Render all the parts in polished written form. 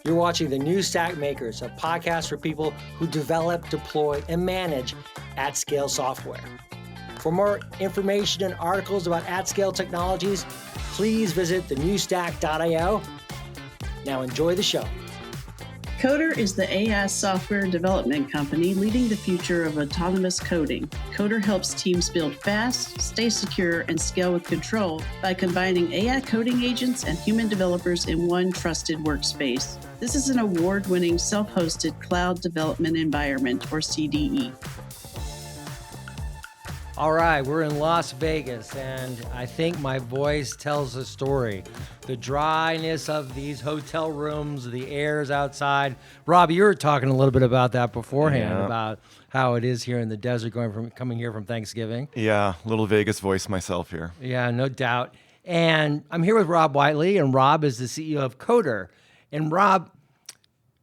You're watching the New Stack Makers, a podcast for people who develop, deploy, and manage at-scale software. For more information and articles about at-scale technologies, please visit thenewstack.io. Now enjoy the show. Coder is the AI software development company leading the future of autonomous coding. Coder helps teams build fast, stay secure, and scale with control by combining AI coding agents and human developers in one trusted workspace. This is an award-winning self-hosted cloud development environment, or CDE. All right, we're in Las Vegas, and I think my voice tells a story. The dryness of these hotel rooms, the airs outside. Rob, you were talking a little bit about that beforehand, about how it is here in the desert coming here from Thanksgiving. Yeah, little Vegas voice myself here. Yeah, no doubt. And I'm here with Rob Whiteley, and Rob is the CEO of Coder. And Rob,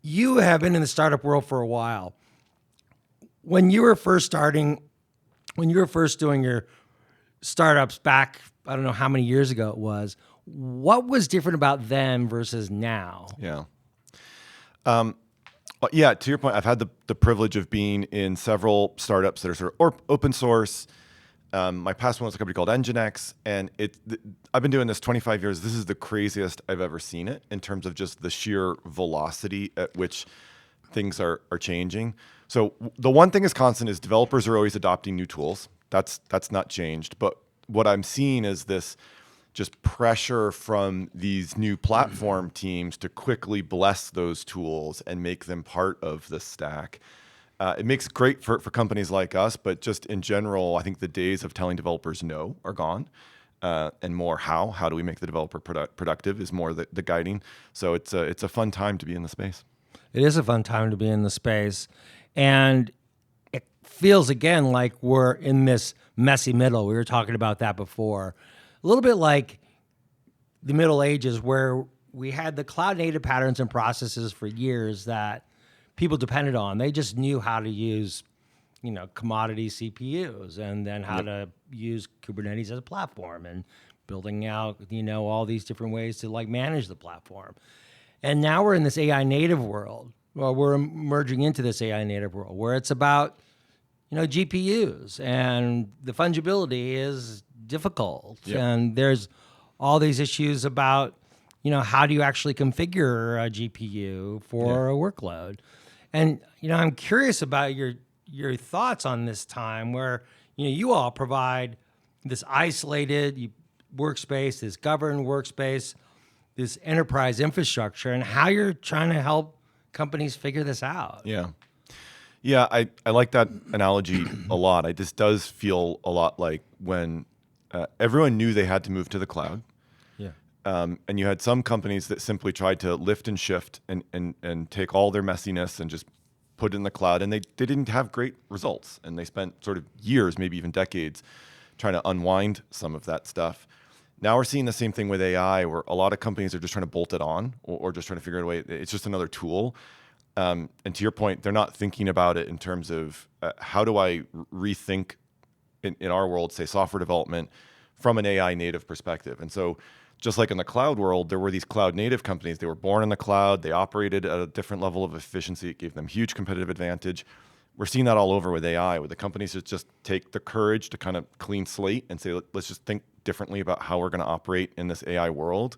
you have been in the startup world for a while. When you were first doing your startups back, I don't know how many years ago it was, what was different about them versus now? Yeah. To your point, I've had the privilege of being in several startups that are sort of open source. My past one was a company called Nginx, and I've been doing this 25 years. This is the craziest I've ever seen it in terms of just the sheer velocity at which things are changing. So the one thing is constant is developers are always adopting new tools. That's not changed. But what I'm seeing is this just pressure from these new platform teams to quickly bless those tools and make them part of the stack. It makes it great for companies like us, but just in general, I think the days of telling developers no are gone. And more how do we make the developer productive is more the guiding. So it's a fun time to be in the space. It is a fun time to be in the space. And it feels, again, like we're in this messy middle. We were talking about that before. A little bit like the Middle Ages, where we had the cloud-native patterns and processes for years that people depended on. They just knew how to use, commodity CPUs, and then how to use Kubernetes as a platform, and building out, all these different ways to manage the platform. And now we're in this AI native world. Well, we're emerging into this AI native world where it's about, GPUs, and the fungibility is difficult. Yep. And there's all these issues about, how do you actually configure a GPU for a workload? And, I'm curious about your thoughts on this time where, you all provide this isolated workspace, this governed workspace, this enterprise infrastructure, and how you're trying to help companies figure this out. Yeah, I like that analogy a lot. This does feel a lot like when everyone knew they had to move to the cloud. Yeah. And you had some companies that simply tried to lift and shift and take all their messiness and just put it in the cloud, and they didn't have great results. And they spent sort of years, maybe even decades, trying to unwind some of that stuff. Now we're seeing the same thing with AI, where a lot of companies are just trying to bolt it on or just trying to figure out a way. It's just another tool. And to your point, they're not thinking about it in terms of how do I rethink in our world, say software development from an AI native perspective. And so just like in the cloud world, there were these cloud native companies. They were born in the cloud. They operated at a different level of efficiency. It gave them huge competitive advantage. We're seeing that all over with AI, where the companies just take the courage to kind of clean slate and say, let's just think differently about how we're going to operate in this AI world,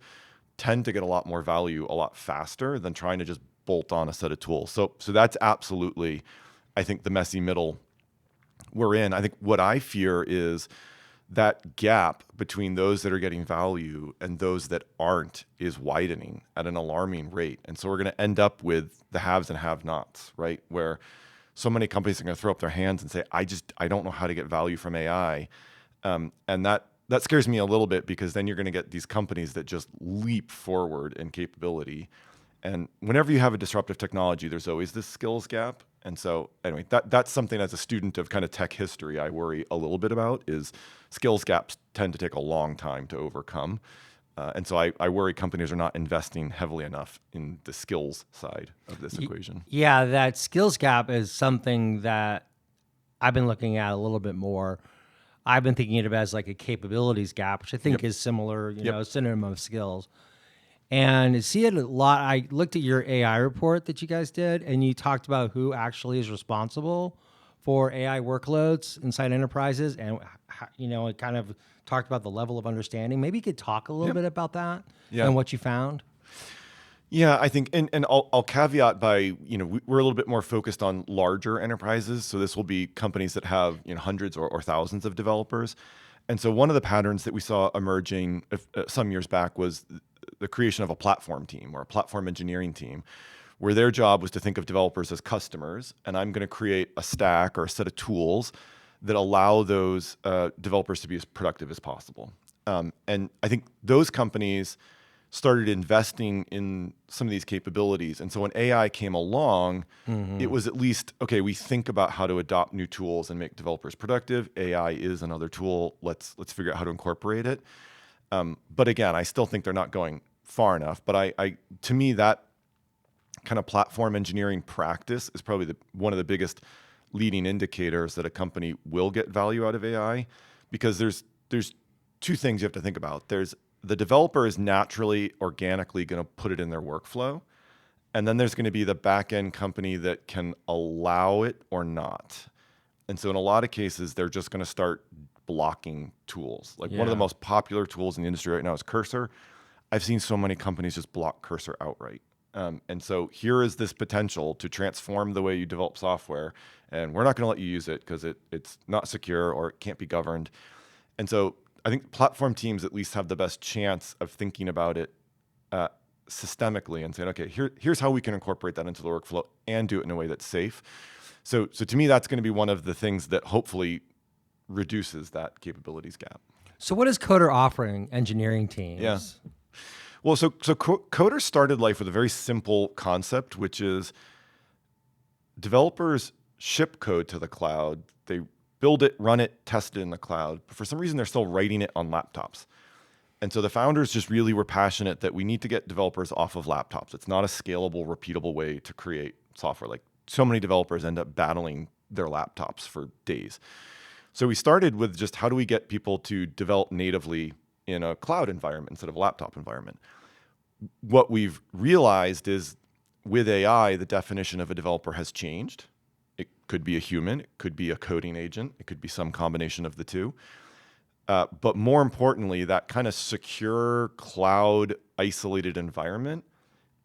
tend to get a lot more value a lot faster than trying to just bolt on a set of tools. So that's absolutely, I think, the messy middle we're in. I think what I fear is that gap between those that are getting value and those that aren't is widening at an alarming rate. And so we're going to end up with the haves and have-nots, right? Where so many companies are going to throw up their hands and say, I don't know how to get value from AI. And that scares me a little bit, because then you're going to get these companies that just leap forward in capability. And whenever you have a disruptive technology, there's always this skills gap. And so anyway, that's something as a student of kind of tech history, I worry a little bit about, is skills gaps tend to take a long time to overcome. And so I worry companies are not investing heavily enough in the skills side of this equation. Yeah, that skills gap is something that I've been looking at a little bit more. I've been thinking of it as like a capabilities gap, which I think is similar, a synonym of skills. And I see it a lot. I looked at your AI report that you guys did, and you talked about who actually is responsible for AI workloads inside enterprises, and it kind of talked about the level of understanding. Maybe you could talk a little bit about that and what you found. Yeah, I think, and I'll caveat by, we're a little bit more focused on larger enterprises. So this will be companies that have hundreds or thousands of developers. And so one of the patterns that we saw emerging some years back was the creation of a platform team or a platform engineering team, where their job was to think of developers as customers. And I'm going to create a stack or a set of tools that allow those developers to be as productive as possible. And I think those companies started investing in some of these capabilities. And so when AI came along, it was at least, okay, we think about how to adopt new tools and make developers productive. AI is another tool. Let's figure out how to incorporate it. But again, I still think they're not going far enough. But to me, that kind of platform engineering practice is probably one of the biggest leading indicators that a company will get value out of AI, because there's two things you have to think about. There's the developer is naturally, organically going to put it in their workflow. And then there's going to be the back-end company that can allow it or not. And so in a lot of cases, they're just going to start blocking tools. Like one of the most popular tools in the industry right now is Cursor. I've seen so many companies just block Cursor outright. And so here is this potential to transform the way you develop software. And we're not going to let you use it because it's not secure or it can't be governed. And so I think platform teams at least have the best chance of thinking about it systemically and saying, okay, here's how we can incorporate that into the workflow and do it in a way that's safe. So to me, that's going to be one of the things that hopefully reduces that capabilities gap. So what is Coder offering engineering teams? Yeah. Well, so Coder started life with a very simple concept, which is developers ship code to the cloud. They build it, run it, test it in the cloud. But for some reason, they're still writing it on laptops. And so the founders just really were passionate that we need to get developers off of laptops. It's not a scalable, repeatable way to create software. Like so many developers end up battling their laptops for days. So we started with just how do we get people to develop natively in a cloud environment instead of a laptop environment. What we've realized is with AI, the definition of a developer has changed. It could be a human, it could be a coding agent, it could be some combination of the two. But more importantly, that kind of secure cloud isolated environment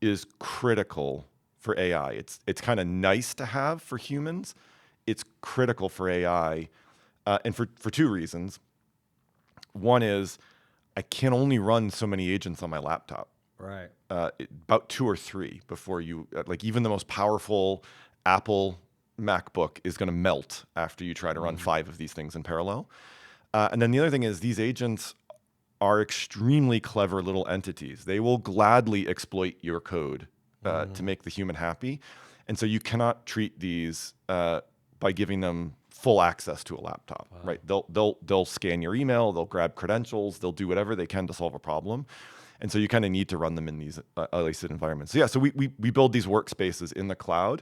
is critical for AI. It's kind of nice to have for humans. It's critical for AI, and for two reasons. One is I can only run so many agents on my laptop. Right. About 2 or 3 before you, like even the most powerful Apple MacBook is going to melt after you try to run 5 of these things in parallel. And then the other thing is these agents are extremely clever little entities. They will gladly exploit your code to make the human happy. And so you cannot treat these by giving them full access to a laptop, right? They'll scan your email, they'll grab credentials, they'll do whatever they can to solve a problem. And so you kind of need to run them in these isolated environments. So yeah, so we build these workspaces in the cloud.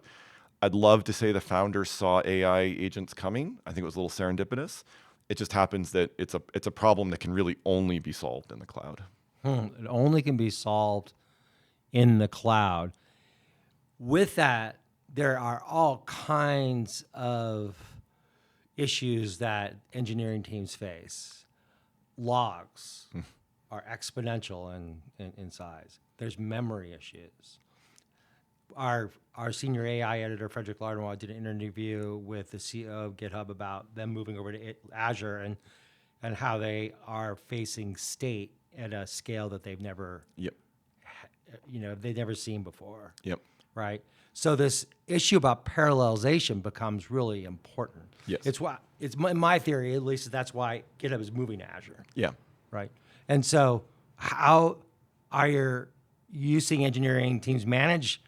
I'd love to say the founders saw AI agents coming. I think it was a little serendipitous. It just happens that it's a problem that can really only be solved in the cloud. It only can be solved in the cloud. With that, there are all kinds of issues that engineering teams face. Logs are exponential in size. There's memory issues. Our senior AI editor, Frederick Lardenois, did an interview with the CEO of GitHub about them moving over to Azure and how they are facing state at a scale that they've never, they've never seen before. Yep. Right. So this issue about parallelization becomes really important. Yes. It's my theory, at least that's why GitHub is moving to Azure. Yeah. Right. And so how are you seeing engineering teams manage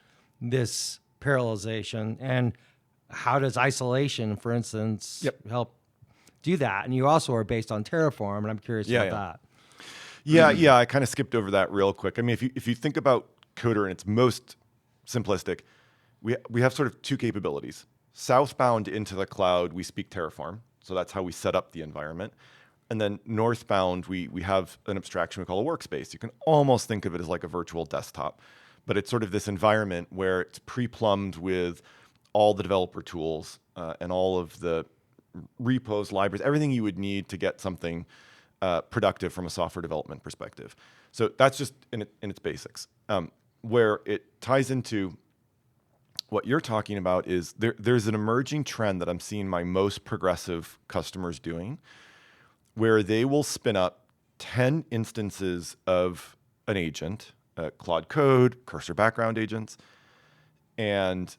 this parallelization, and how does isolation, for instance, help do that? And you also are based on Terraform, and I'm curious about that. Yeah, I kind of skipped over that real quick. I mean, if you think about Coder in its most simplistic, we have sort of 2 capabilities. Southbound into the cloud, we speak Terraform, so that's how we set up the environment. And then northbound, we have an abstraction we call a workspace. You can almost think of it as like a virtual desktop, but it's sort of this environment where it's pre-plumbed with all the developer tools and all of the repos, libraries, everything you would need to get something productive from a software development perspective. So that's just in its basics. Where it ties into what you're talking about is there's an emerging trend that I'm seeing my most progressive customers doing, where they will spin up 10 instances of an agent, Claude Code, Cursor background agents, and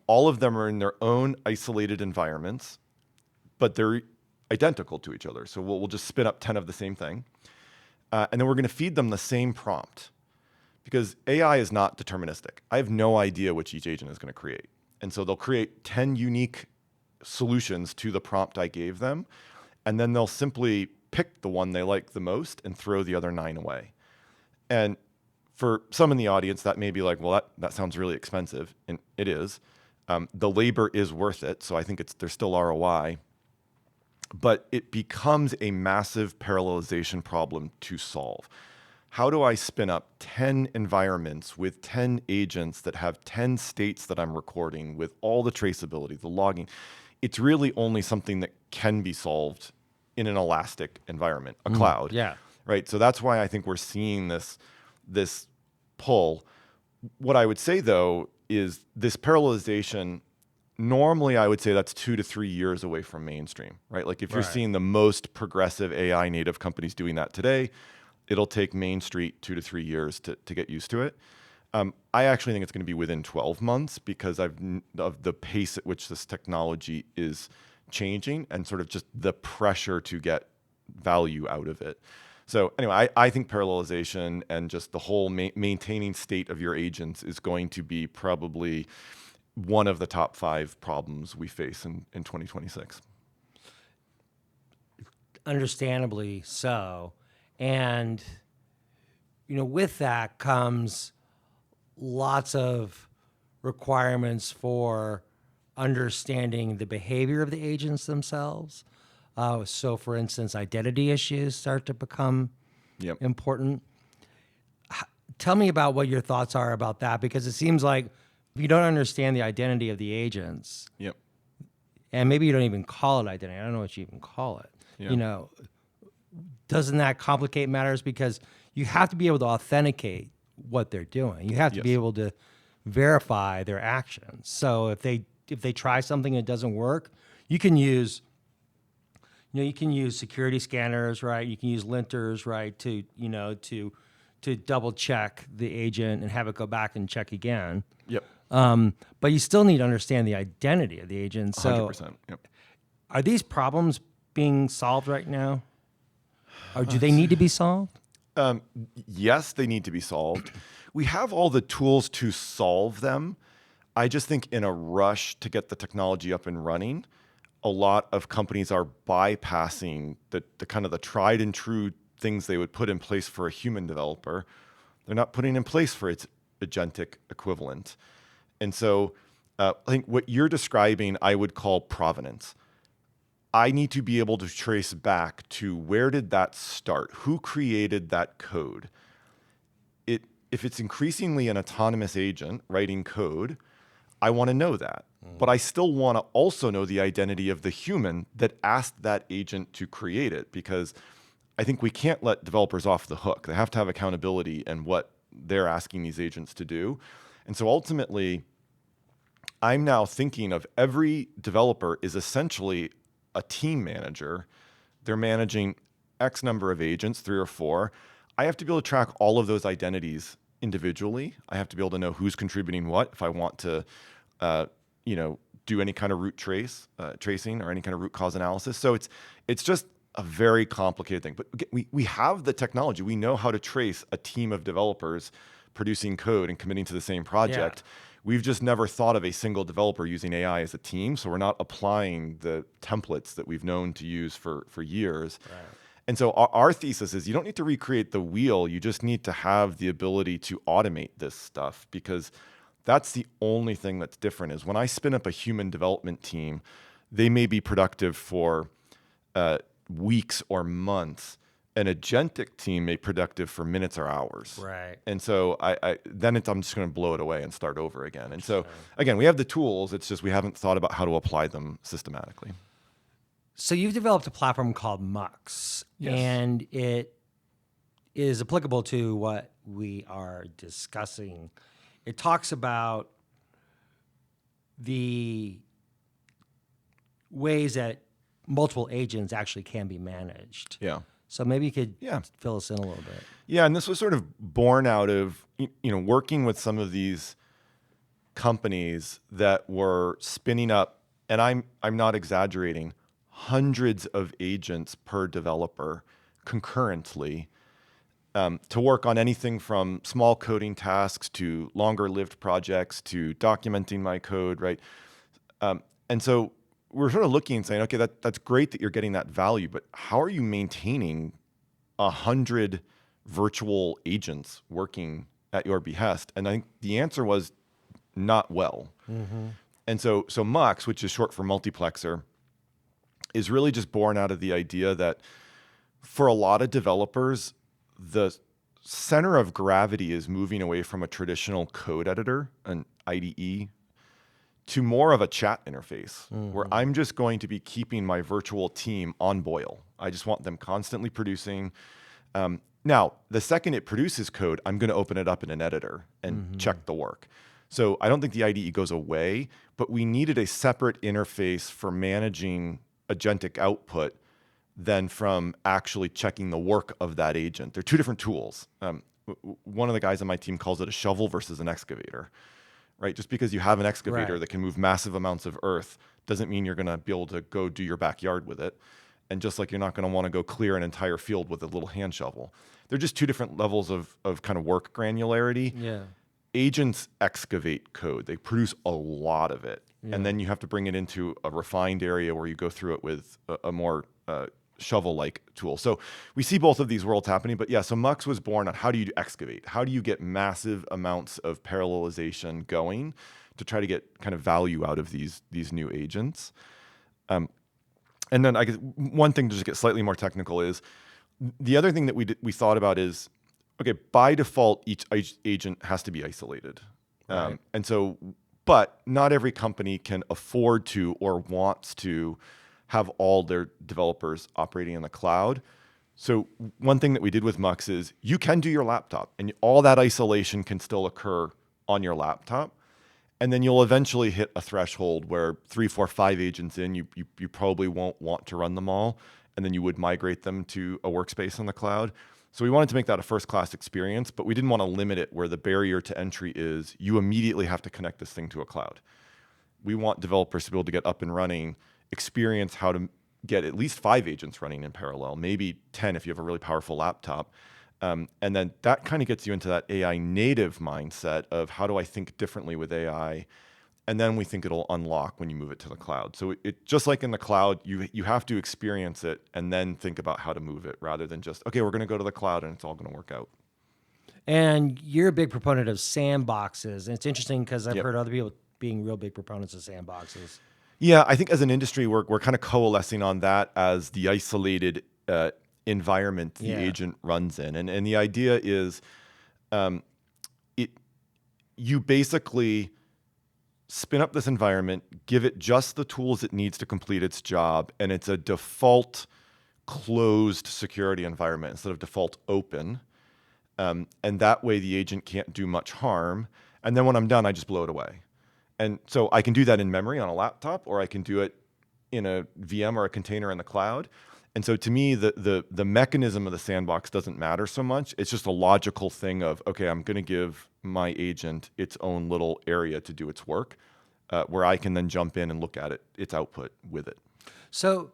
all of them are in their own isolated environments, but they're identical to each other. So we'll just spin up 10 of the same thing, and then we're going to feed them the same prompt, because AI is not deterministic. I have no idea which each agent is going to create. And so they'll create 10 unique solutions to the prompt I gave them, and then they'll simply pick the one they like the most and throw the other 9 away. And for some in the audience, that may be like, well, that sounds really expensive, and it is. The labor is worth it, so I think there's still ROI. But it becomes a massive parallelization problem to solve. How do I spin up 10 environments with 10 agents that have 10 states that I'm recording with all the traceability, the logging? It's really only something that can be solved in an elastic environment, a cloud. Yeah. Right. So that's why I think we're seeing this pull. What I would say, though, is this parallelization, normally I would say that's 2 to 3 years away from mainstream, right? Like if you're seeing the most progressive AI native companies doing that today, it'll take Main Street 2 to 3 years to get used to it. I actually think it's going to be within 12 months because of the pace at which this technology is changing and sort of just the pressure to get value out of it. So anyway, I think parallelization and just the whole maintaining state of your agents is going to be probably one of the top 5 problems we face in 2026. Understandably so. And, with that comes lots of requirements for understanding the behavior of the agents themselves. So, for instance, identity issues start to become important. Tell me about what your thoughts are about that, because it seems like if you don't understand the identity of the agents, and maybe you don't even call it identity, I don't know what you even call it, doesn't that complicate matters? Because you have to be able to authenticate what they're doing. You have to be able to verify their actions. So if they try something and it doesn't work, you can use security scanners, right? You can use linters, right, to double check the agent and have it go back and check again. But you still need to understand the identity of the agent. So 100%. are these problems being solved right now? Or do they need to be solved? Yes, they need to be solved. We have all the tools to solve them. I just think in a rush to get the technology up and running, a lot of companies are bypassing the kind of the tried and true things they would put in place for a human developer. They're not putting in place for its agentic equivalent. And so I think what you're describing, I would call provenance. I need to be able to trace back to where did that start? Who created that code? If it's increasingly an autonomous agent writing code, I want to know that. But I still want to also know the identity of the human that asked that agent to create it, because I think we can't let developers off the hook. They have to have accountability in what they're asking these agents to do. And so ultimately, I'm now thinking of every developer is essentially a team manager. They're managing X number of agents, 3 or 4. I have to be able to track all of those identities individually. I have to be able to know who's contributing what if I want to, do any kind of root tracing or any kind of root cause analysis. So it's just a very complicated thing. But we have the technology. We know how to trace a team of developers producing code and committing to the same project. We've just never thought of a single developer using AI as a team. So we're not applying the templates that we've known to use for years. Right. And so our thesis is you don't need to recreate the wheel. You just need to have the ability to automate this stuff, because that's the only thing that's different. Is when I spin up a human development team, they may be productive for weeks or months. An agentic team may be productive for minutes or hours. Right. And so I'm just going to blow it away and start over again. And so again, we have the tools. It's just we haven't thought about how to apply them systematically. So you've developed a platform called Mux, and it is applicable to what we are discussing. It talks about the ways that multiple agents actually can be managed. Yeah. So maybe you could fill us in a little bit. Yeah, and this was sort of born out of working with some of these companies that were spinning up, and I'm not exaggerating, hundreds of agents per developer concurrently to work on anything from small coding tasks to longer lived projects to documenting my code, right? And so we're sort of looking and saying, okay, that's great that you're getting that value, but how are you maintaining 100 virtual agents working at your behest? And I think the answer was not well. Mm-hmm. And so Mux, which is short for multiplexer, is really just born out of the idea that for a lot of developers, the center of gravity is moving away from a traditional code editor, an IDE, to more of a chat interface where I'm just going to be keeping my virtual team on boil. I just want them constantly producing. Now, the second it produces code, I'm going to open it up in an editor and check the work. So I don't think the IDE goes away, but we needed a separate interface for managing agentic output than from actually checking the work of that agent. They're two different tools. One of the guys on my team calls it a shovel versus an excavator. Right? Just because you have an excavator that can move massive amounts of earth doesn't mean you're going to be able to go do your backyard with it. And just like you're not going to want to go clear an entire field with a little hand shovel. They're just two different levels of kind of work granularity. Yeah. Agents excavate code. They produce a lot of it. Yeah. And then you have to bring it into a refined area where you go through it with a more shovel-like tool. So we see both of these worlds happening, but so Mux was born on how do you excavate? How do you get massive amounts of parallelization going to try to get kind of value out of these new agents? And then I guess one thing to just get slightly more technical is the other thing that we thought about is, okay, by default, each agent has to be isolated. Right. And so, but not every company can afford to or wants to have all their developers operating in the cloud. So one thing that we did with Mux is you can do your laptop and all that isolation can still occur on your laptop. And then you'll eventually hit a threshold where 3, 4, 5 agents in, you probably won't want to run them all. And then you would migrate them to a workspace on the cloud. So we wanted to make that a first-class experience, but we didn't want to limit it where the barrier to entry is you immediately have to connect this thing to a cloud. We want developers to be able to get up and running, experience how to get at least 5 agents running in parallel, maybe 10 if you have a really powerful laptop. And then that kind of gets you into that AI native mindset of how do I think differently with AI? And then we think it'll unlock when you move it to the cloud. So it just like in the cloud, you have to experience it and then think about how to move it rather than just, okay, we're going to go to the cloud and it's all going to work out. And you're a big proponent of sandboxes. And it's interesting because I've heard other people being real big proponents of sandboxes. Yeah, I think as an industry, we're kind of coalescing on that as the isolated environment the agent runs in. And the idea is you basically spin up this environment, give it just the tools it needs to complete its job, and it's a default closed security environment instead of default open. And that way the agent can't do much harm. And then when I'm done, I just blow it away. And so I can do that in memory on a laptop, or I can do it in a VM or a container in the cloud. And so to me, the mechanism of the sandbox doesn't matter so much. It's just a logical thing of, okay, I'm going to give my agent its own little area to do its work, where I can then jump in and look at its output with it. So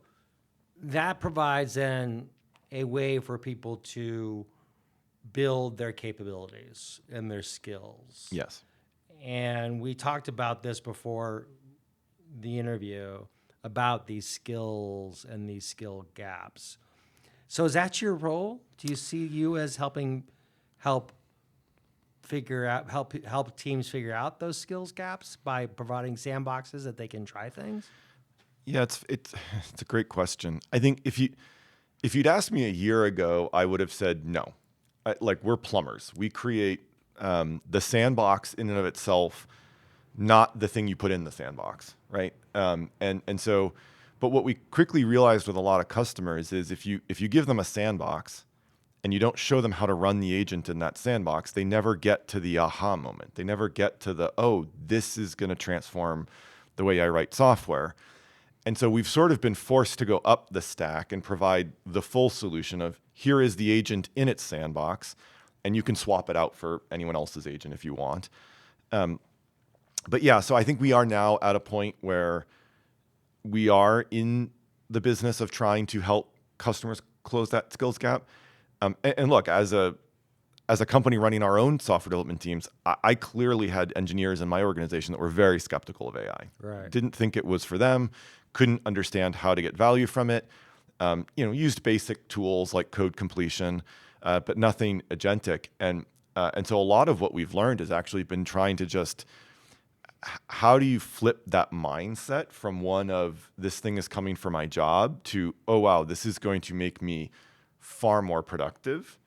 that provides then a way for people to build their capabilities and their skills. Yes. And we talked about this before the interview about these skills and these skill gaps. So is that your role? Do you see you as help teams figure out those skills gaps by providing sandboxes that they can try things? Yeah, it's a great question. I think if you if you'd asked me a year ago, I would have said no. Like, we're plumbers. We create the sandbox in and of itself, not the thing you put in the sandbox, right? And so, but what we quickly realized with a lot of customers is if you give them a sandbox and you don't show them how to run the agent in that sandbox, they never get to the aha moment. They never get to the, oh, this is going to transform the way I write software. And so we've sort of been forced to go up the stack and provide the full solution of, here is the agent in its sandbox, and you can swap it out for anyone else's agent if you want. But yeah, so I think we are now at a point where we are in the business of trying to help customers close that skills gap. And look, as a company running our own software development teams, I clearly had engineers in my organization that were very skeptical of AI. Right. Didn't think it was for them, couldn't understand how to get value from it. Used basic tools like code completion, but nothing agentic. And so a lot of what we've learned has actually been trying to just, how do you flip that mindset from one of, this thing is coming for my job, to, oh, wow, this is going to make me far more productive.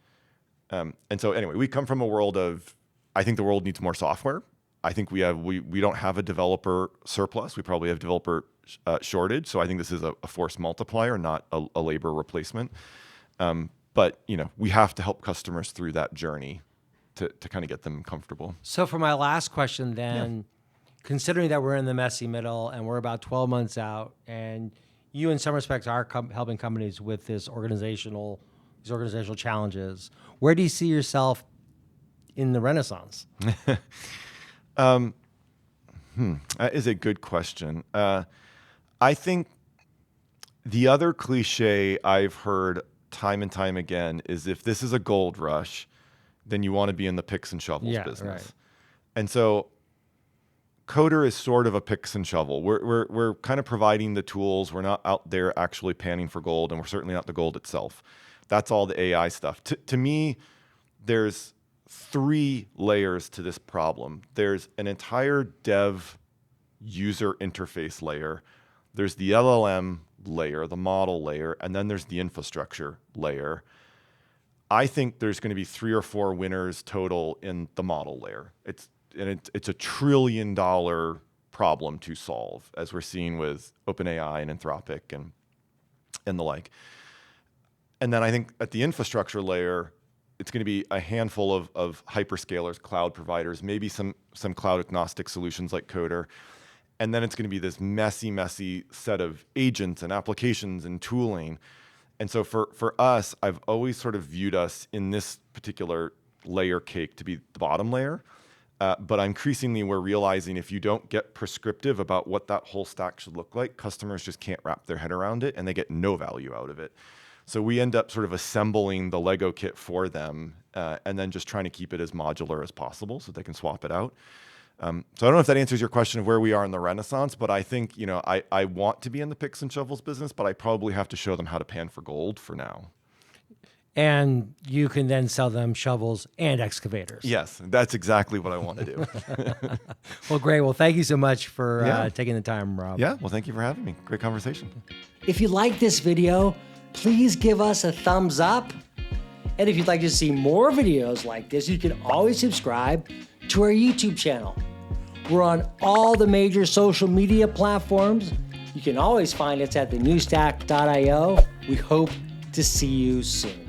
And so anyway, we come from a world of, I think the world needs more software. I think we don't have a developer surplus. We probably have developer shortage. So I think this is a force multiplier, not a labor replacement. But we have to help customers through that journey to kind of get them comfortable. So for my last question then, considering that we're in the messy middle and we're about 12 months out, and you in some respects are helping companies with these organizational challenges, where do you see yourself in the Renaissance? That is a good question. I think the other cliche I've heard time and time again is, if this is a gold rush, then you want to be in the picks and shovels business. Right. And so Coder is sort of a picks and shovel. We're kind of providing the tools. We're not out there actually panning for gold, and we're certainly not the gold itself. That's all the AI stuff. To me, there's 3 layers to this problem. There's an entire dev user interface layer. There's the LLM layer, the model layer, and then there's the infrastructure layer. I think there's going to be 3 or 4 winners total in the model layer. It's a $1 trillion problem to solve, as we're seeing with OpenAI and Anthropic and the like. And then I think at the infrastructure layer, it's going to be a handful of hyperscalers, cloud providers, maybe some cloud agnostic solutions like Coder. And then it's going to be this messy set of agents and applications and tooling. And so for us, I've always sort of viewed us in this particular layer cake to be the bottom layer. But increasingly, we're realizing if you don't get prescriptive about what that whole stack should look like, customers just can't wrap their head around it, and they get no value out of it. So we end up sort of assembling the Lego kit for them, and then just trying to keep it as modular as possible so they can swap it out. So I don't know if that answers your question of where we are in the Renaissance, but I think, I want to be in the picks and shovels business, but I probably have to show them how to pan for gold for now. And you can then sell them shovels and excavators. Yes, that's exactly what I want to do. Well, great. Well, thank you so much for taking the time, Rob. Yeah, well, thank you for having me. Great conversation. If you like this video, please give us a thumbs up. And if you'd like to see more videos like this, you can always subscribe to our YouTube channel. We're on all the major social media platforms. You can always find us at thenewstack.io. We hope to see you soon.